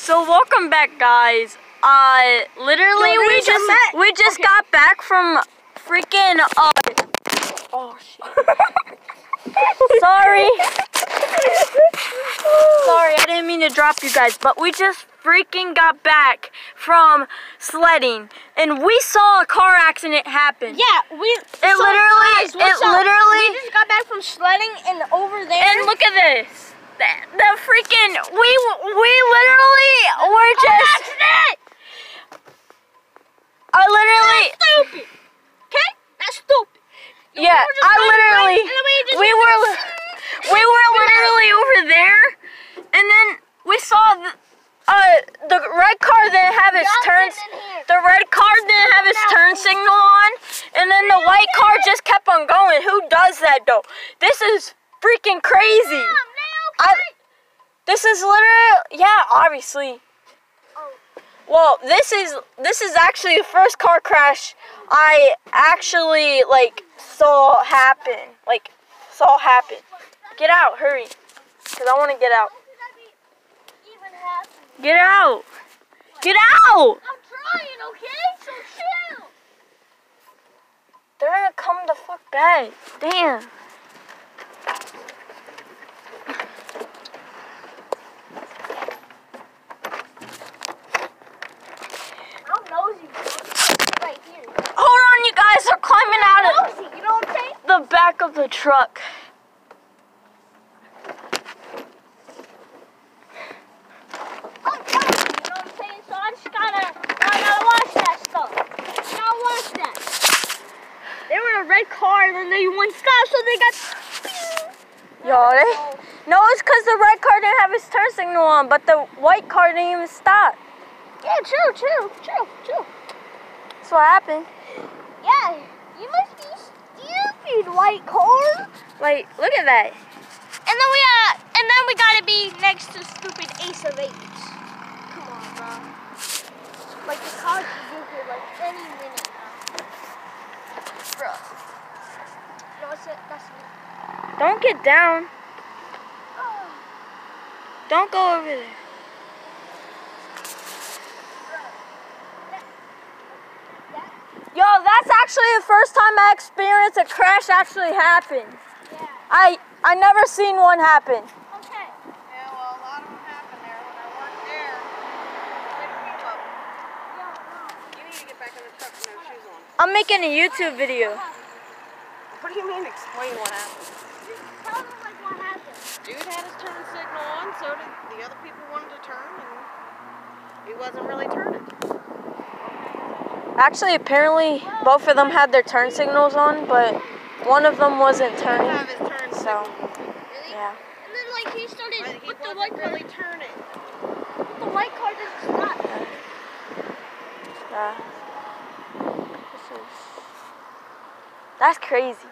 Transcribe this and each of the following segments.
So welcome back, guys. Literally we just got back from freaking oh shit. Sorry. Sorry, I didn't mean to drop you guys, but we just freaking got back from sledding and we saw a car accident happen. Yeah, we just got back from sledding and over there. And look at this. The freaking we literally were just accident. I literally That's stupid. Okay? That's stupid. Yeah, we were literally over there, and then we saw the red car didn't have its turn signal on, and then the white car just kept on going. Who does that though? This is freaking crazy. This is literally, yeah, obviously. Well, this is actually the first car crash I actually saw happen. Get out, hurry, cause I want to get out. Get out. Get out. I'm trying, okay? So chill. They're gonna come the fuck back. Damn. Hold on, you guys are climbing out of the back of the truck. I'm telling you, you know what I'm saying? So I just gotta watch that stuff. You gotta watch that. They were in a red car and then they went stop, so they got. No, it's because the red car didn't have its turn signal on, but the white car didn't even stop. Yeah, chill. That's what happened. Yeah, you must be stupid, white car. Look at that. And then we gotta be next to stupid Ace of Eights. Come on, bro. The car could get here any minute now. Bro. No, that's it. Don't get down. Don't go over there. Yo, that's actually the first time I experienced a crash actually happen. Yeah. I never seen one happen. Okay. Yeah, well, a lot of them happened there when I worked there. You need to get back in the truck with no shoes on. I'm making a YouTube video. What do you mean explain what happened? Tell them what happened. Dude had his turn signal on, so did the other people wanted to turn, and he wasn't really turning. Actually, apparently, both of them had their turn signals on, but one of them wasn't turning. Have his turn So, Really? yeah. And then he started But he with the wasn't white car. really turning. But the white car doesn't stop. That's crazy.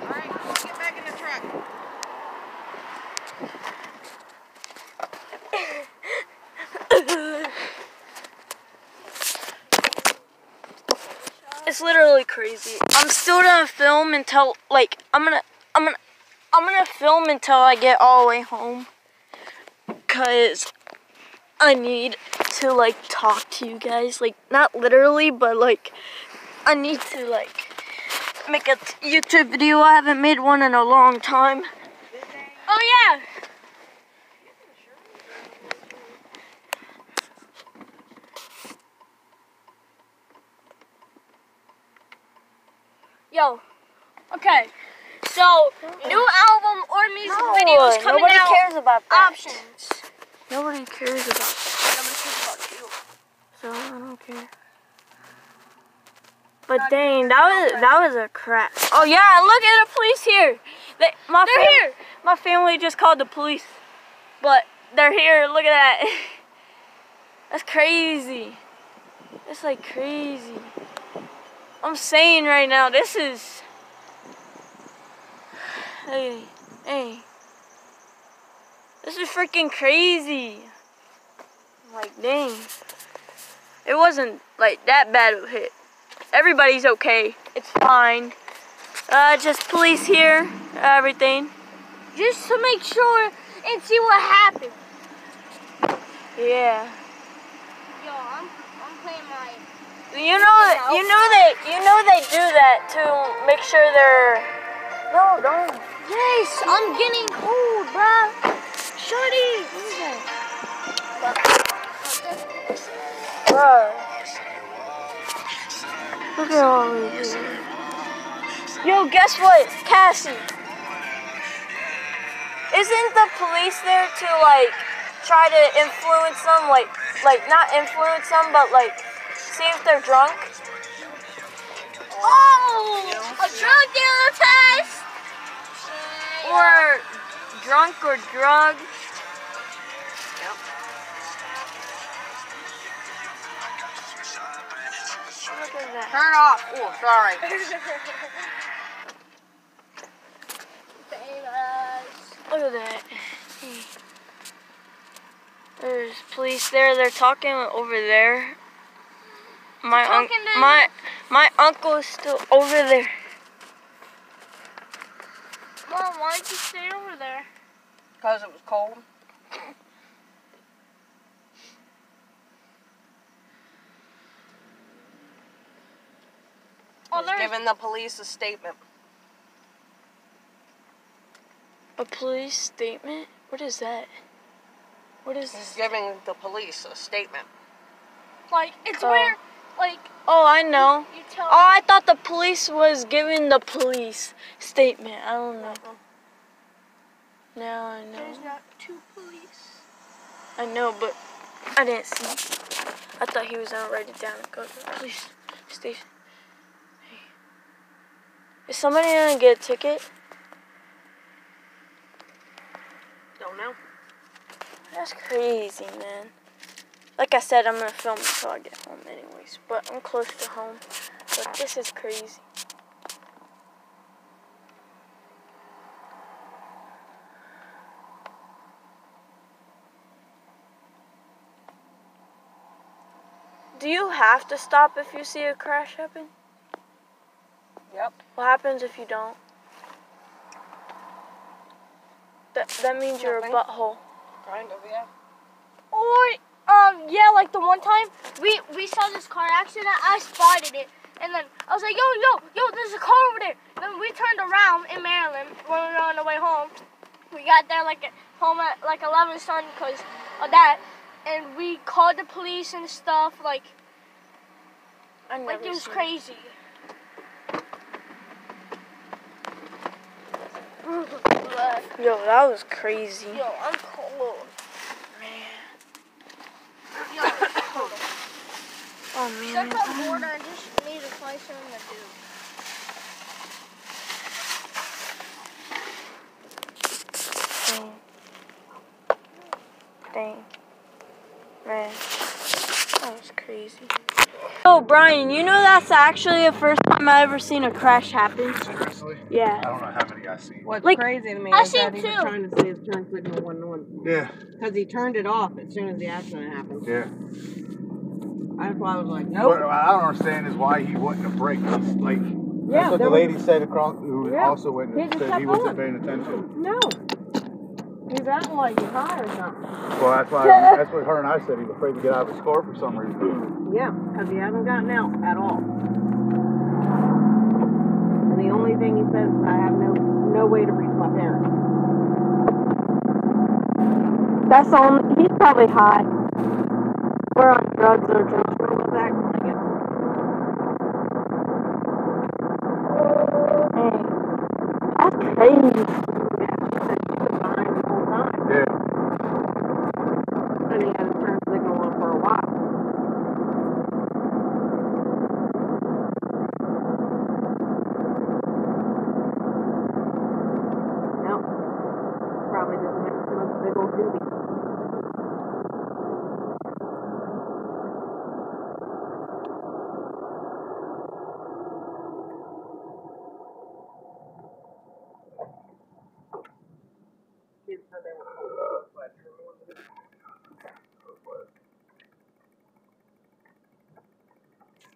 Alright, get back in the truck. It's literally crazy. I'm still gonna film until I'm gonna film until I get all the way home, cause I need to talk to you guys, not literally, but I need to make a YouTube video. I haven't made one in a long time. Oh yeah. Yo, okay, so new album or music videos coming nobody out. cares about that. Options. Nobody cares about that. Nobody cares about you. So I don't care. But dang, that was a crash. Oh yeah, look at the police here. They're here. My family just called the police, but they're here. Look at that. That's crazy. That's crazy. I'm saying right now, this is. Hey. This is freaking crazy. Dang. It wasn't that bad of a hit. Everybody's okay. It's fine. Just police here, everything. Just to make sure and see what happened. Yeah. Yo, I'm playing my. You know they do that to make sure they're. No, don't. Yes, I'm getting cold, bruh. Shorty. Bruh. Look at all these. Yo, guess what, Cassie? Isn't the police there to like try to influence them, like not influence them, but like see if they're drunk? Oh, a drug dealer test. Or drunk or drugged? Look at that. Turn it off. Oh, sorry. Look at that. There's police there. They're talking over there. My uncle is still over there. Mom, why did you stay over there? Because it was cold. Oh, He's giving the police a statement. A police statement? What is that? What is He's this? giving the police a statement. like it's Oh. where like Oh, I know. you tell. Oh, I thought the police was giving the police statement. I don't know. Now I There's know. not two police. I know, but I didn't see. I thought he was gonna write it down and go to the police station. Hey. Is somebody gonna get a ticket? Don't know. That's crazy, man. Like I said, I'm gonna film until I get home anyways. But I'm close to home. But this is crazy. Do you have to stop if you see a crash happen? Yep. What happens if you don't? That means you're a Nothing. butthole. Kind of, yeah. Or yeah, like the one time we saw this car accident. I spotted it, and then I was like, yo, there's a car over there. And then we turned around in Maryland when we were on the way home. We got there home at 11 something because of that, and we called the police and stuff. Like it was crazy. Yo, that was crazy. Yo, I'm cold. Man. Yo, hold on. Oh man. Shut up, board. I just need to find something to do. Dang. Man. That was crazy. Oh, Brian, you know that's actually the first time I ever seen a crash happen? Seriously? Yeah. I don't know how many I've seen. What's Like, crazy to me I is that seen he was two. trying to see his turn signal wasn't on. Yeah, Because he turned it off as soon as the accident happened. yeah. That's why I was like, What nope. I don't understand is why he wouldn't have braked. It's like, Yeah, that's what there the was- lady said across, who Yeah. also went He and just said kept he wasn't going. paying attention. No. He's acting like he's high or something. Well, that's why that's what her and I said. He's afraid to get out of his car for some reason. Yeah, because he hasn't gotten out at all. And the only thing he says is, I have no way to reach my parents. That's only. He's probably high. We're on drugs or drunk. He was acting like it. Hey. That's crazy. Yeah, she said she was behind the whole time. Yeah. And he had his turn signal on for a while. Nope. Probably just went to a big old doobie. Kids said they were cold, but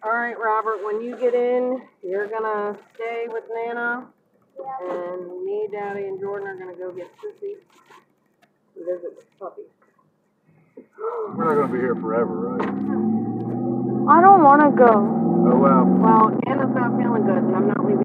All Alright, Robert, when you get in, you're gonna stay with Nana. And me, Daddy, and Jordan are gonna go get Sissy and visit with Puppy. We're not gonna be here forever, right? I don't want to go. Oh, well. Well, Anna's not feeling good, and I'm not leaving